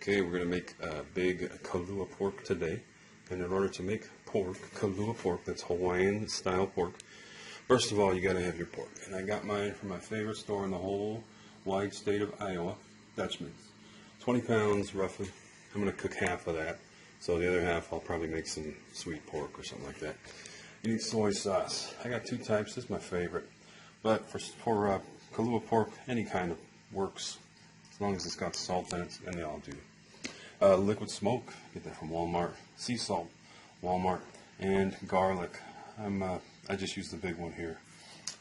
Okay, we're going to make a big Kalua pork today. And in order to make pork, Kalua pork, that's Hawaiian style pork, first of all, you got to have your pork. And I got mine from my favorite store in the whole wide state of Iowa, Dutchman's. 20 pounds roughly. I'm going to cook half of that. So the other half I'll probably make some sweet pork or something like that. You need soy sauce. I got two types. This is my favorite. But for Kalua pork, any kind of works. As long as it's got salt in it, and they all do. Liquid smoke, get that from Walmart. Sea salt, Walmart. And garlic. I just use the big one here.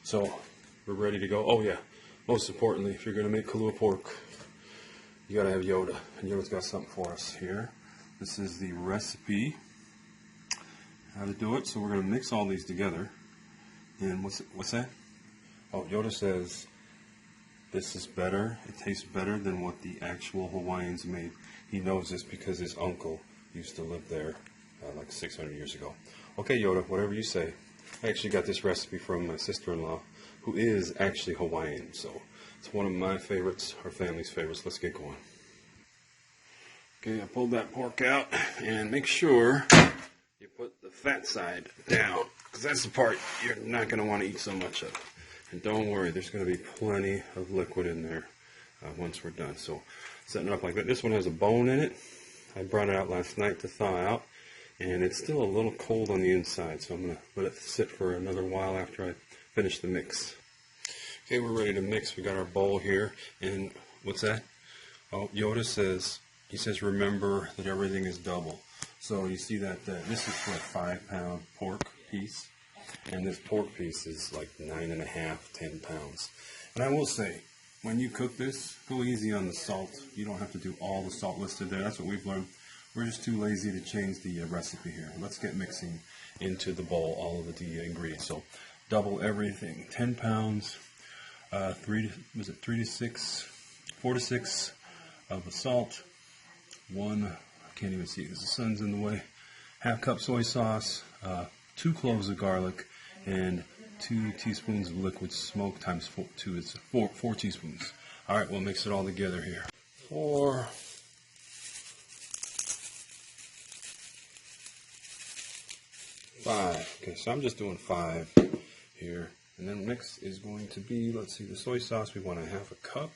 So we're ready to go. Oh yeah, most importantly, if you're going to make Kalua pork, you got to have Yoda. And Yoda's got something for us here. This is the recipe, how to do it. So we're going to mix all these together. And what's that? Oh, Yoda says this is better. It tastes better than what the actual Hawaiians made. He knows this because his uncle used to live there like 600 years ago. Okay, Yoda, whatever you say. I actually got this recipe from my sister-in-law, who is actually Hawaiian. So it's one of my favorites, our family's favorites. Let's get going. Okay, I pulled that pork out, and make sure you put the fat side down, because that's the part you're not going to want to eat so much of. And don't worry, there's going to be plenty of liquid in there once we're done. So setting it up like that. This one has a bone in it. I brought it out last night to thaw out, and it's still a little cold on the inside, so I'm going to let it sit for another while after I finish the mix. Okay, we're ready to mix. We got our bowl here, and what's that? Oh, Yoda says, he says remember that everything is double. So you see that this is for a 5-pound pork piece. And this pork piece is like 9.5, 10 pounds. And I will say, when you cook this, go easy on the salt. You don't have to do all the salt listed there. That's what we've learned. We're just too lazy to change the recipe here. Let's get mixing into the bowl all of the ingredients. So double everything. 10 pounds, 4 to 6 of the salt. I can't even see because the sun's in the way. Half cup soy sauce. 2 cloves of garlic, and 2 teaspoons of liquid smoke times 2 is 4 teaspoons. All right, we'll mix it all together here. 4. 5. Okay, so I'm just doing 5 here. And then mix is going to be, let's see, the soy sauce, we want a half a cup.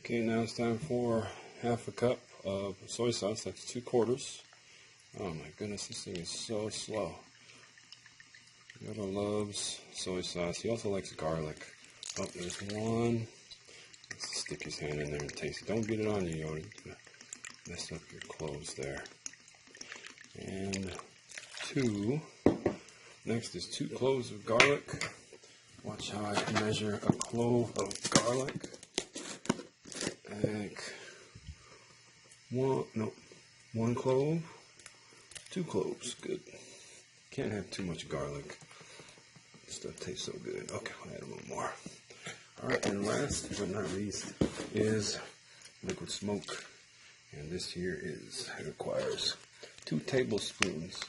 Okay, now it's time for half a cup of soy sauce. That's 2/4. Oh my goodness, this thing is so slow. Yoda loves soy sauce. He also likes garlic. Oh, there's 1. Let's stick his hand in there and taste it. Don't get it on you, Yoda. You're gonna mess up your cloves there. And 2. Next is 2 cloves of garlic. Watch how I measure a clove of garlic. Like 1 clove. 2 cloves, good. Can't have too much garlic. This stuff tastes so good. Okay, I'll add a little more. Alright, and last but not least is liquid smoke. And this here requires 2 tablespoons.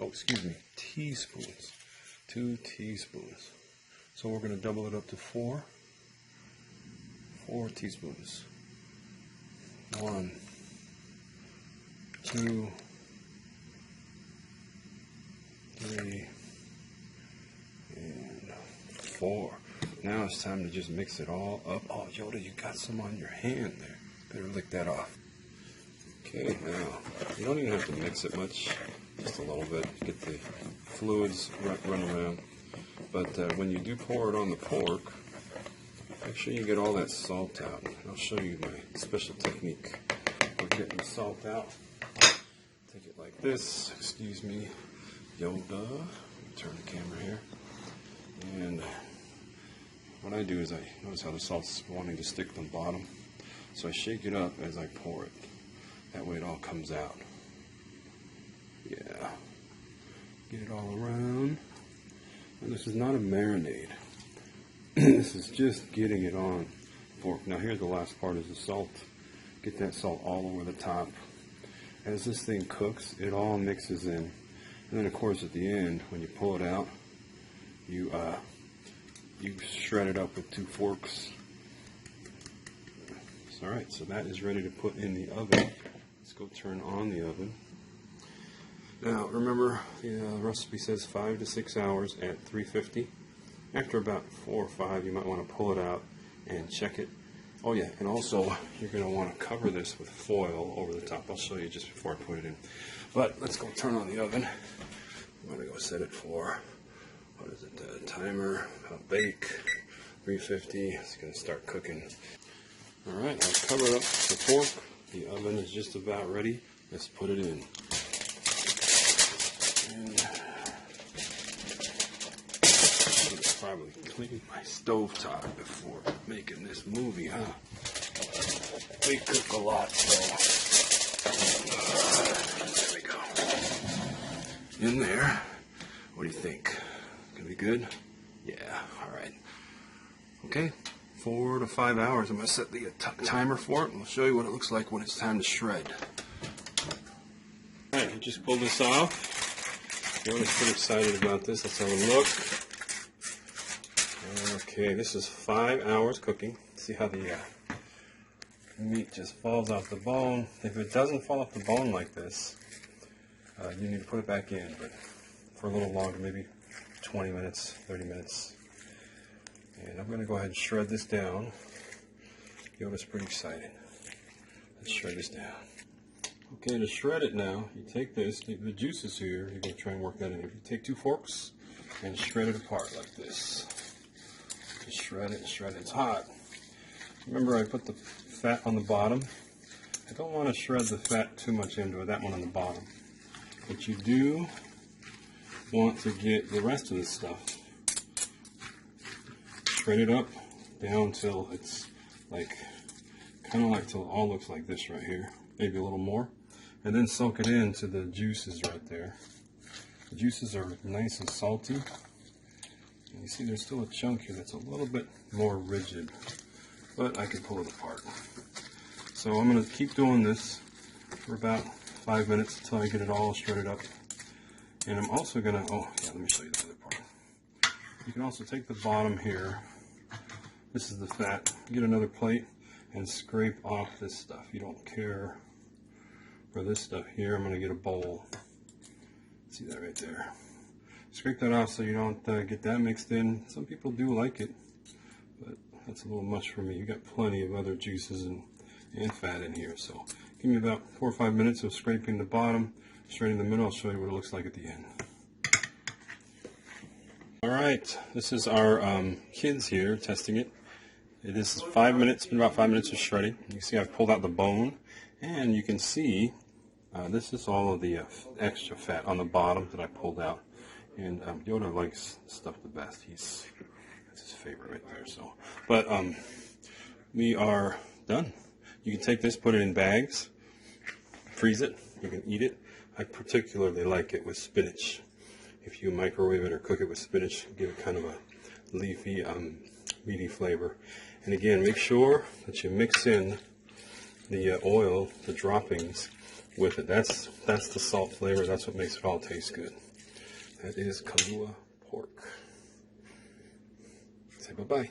Oh, excuse me, teaspoons. 2 teaspoons. So we're going to double it up to 4. 4 teaspoons. 1, 2, 3, and 4. Now it's time to just mix it all up. Oh, Yoda, you got some on your hand there. Better lick that off. Okay, now, you don't even have to mix it much. Just a little bit. Get the fluids run around. But when you do pour it on the pork, make sure you get all that salt out. I'll show you my special technique for getting the salt out. Take it like this. Excuse me. Yoda. Turn the camera here. And what I do is I notice how the salt's wanting to stick to the bottom. So I shake it up as I pour it. That way it all comes out. Yeah. Get it all around. And this is not a marinade. This is just getting it on pork. Now here the last part is the salt. Get that salt all over the top. As this thing cooks, it all mixes in. And then of course at the end, when you pull it out, you shred it up with 2 forks. So Alright, so that is ready to put in the oven. Let's go turn on the oven. Now, remember, the recipe says 5 to 6 hours at 350. After about 4 or 5, you might want to pull it out and check it. Oh yeah, and also, you're going to want to cover this with foil over the top. I'll show you just before I put it in. But let's go turn on the oven. I'm going to go set it for, what is it, timer, bake, 350. It's going to start cooking. Alright, I've covered up the pork. The oven is just about ready. Let's put it in. And I should have probably cleaned my stovetop before making this movie, huh? We cook a lot, so there we go. In there. What do you think? Gonna be good? Yeah, alright. Okay, 4 to 5 hours. I'm gonna set the timer for it, and I'll show you what it looks like when it's time to shred. Alright, I just pulled this off. Yoda's pretty excited about this. Let's have a look. Okay, this is 5 hours cooking. See how the meat just falls off the bone. If it doesn't fall off the bone like this, you need to put it back in, but for a little longer, maybe 20 minutes, 30 minutes. And I'm going to go ahead and shred this down. Yoda's pretty excited. Let's shred this down. Okay, to shred it now, you take this, the juices here, you're going to try and work that in. You take 2 forks and shred it apart like this. Just shred it and shred it. It's hot. Remember, I put the fat on the bottom. I don't want to shred the fat too much into it, that one on the bottom. But you do want to get the rest of this stuff. Shred it up down till it's like, kind of like till it all looks like this right here. Maybe a little more. And then soak it into the juices right there. The juices are nice and salty. And you see there's still a chunk here that's a little bit more rigid. But I can pull it apart. So I'm going to keep doing this for about 5 minutes until I get it all shredded up. And I'm also going to, oh yeah, let me show you the other part. You can also take the bottom here. This is the fat. Get another plate and scrape off this stuff. You don't care for this stuff here. I'm going to get a bowl. See that right there. Scrape that off so you don't get that mixed in. Some people do like it, but that's a little much for me. You got plenty of other juices and fat in here. So give me about 4 or 5 minutes of scraping the bottom, shredding the middle. I'll show you what it looks like at the end. Alright, this is our kids here testing it. It is 5 minutes, been about 5 minutes of shredding. You can see I've pulled out the bone, and you can see this is all of the extra fat on the bottom that I pulled out. And Yoda likes stuff the best. That's his favorite right there. So, but we are done. You can take this, put it in bags, freeze it. You can eat it. I particularly like it with spinach. If you microwave it or cook it with spinach, give it kind of a leafy, meaty flavor. And again, make sure that you mix in the oil, the droppings, with it. That's the salt flavor. That's what makes it all taste good. That is Kalua pork. Say bye-bye.